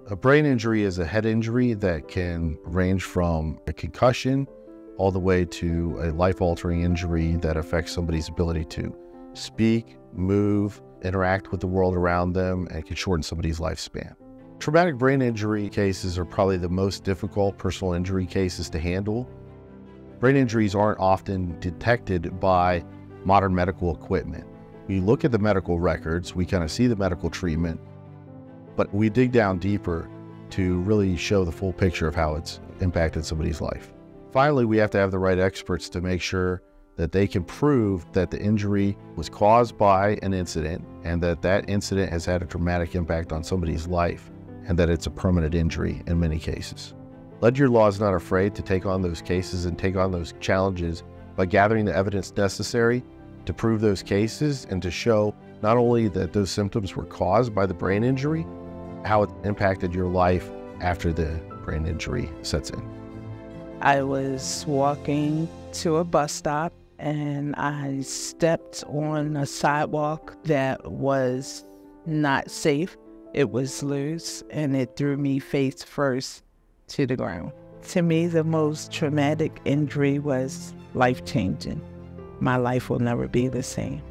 A brain injury is a head injury that can range from a concussion all the way to a life-altering injury that affects somebody's ability to speak, move, interact with the world around them, and can shorten somebody's lifespan. Traumatic brain injury cases are probably the most difficult personal injury cases to handle. Brain injuries aren't often detected by modern medical equipment. We look at the medical records, we kind of see the medical treatment, but we dig down deeper to really show the full picture of how it's impacted somebody's life. Finally, we have to have the right experts to make sure that they can prove that the injury was caused by an incident and that that incident has had a dramatic impact on somebody's life and that it's a permanent injury in many cases. Ledyard Law is not afraid to take on those cases and take on those challenges by gathering the evidence necessary to prove those cases and to show not only that those symptoms were caused by the brain injury, how it impacted your life after the brain injury sets in. I was walking to a bus stop and I stepped on a sidewalk that was not safe. It was loose and it threw me face first to the ground. To me, the most traumatic injury was life-changing. My life will never be the same.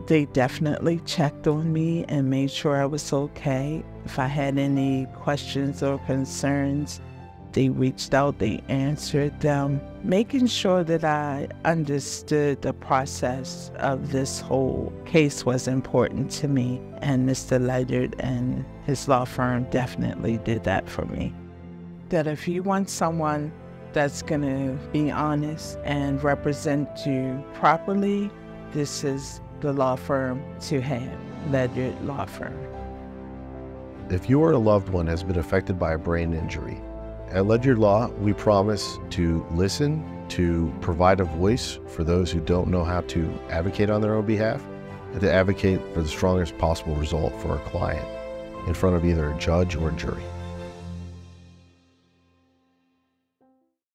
They definitely checked on me and made sure I was okay. If I had any questions or concerns, they reached out, they answered them, making sure that I understood the process of this whole case was important to me. And Mr. Ledyard and his law firm definitely did that for me. That if you want someone that's gonna be honest and represent you properly, this is the law firm to have, Ledyard Law Firm. If you or a loved one has been affected by a brain injury, at Ledyard Law, we promise to listen, to provide a voice for those who don't know how to advocate on their own behalf, and to advocate for the strongest possible result for our client in front of either a judge or a jury.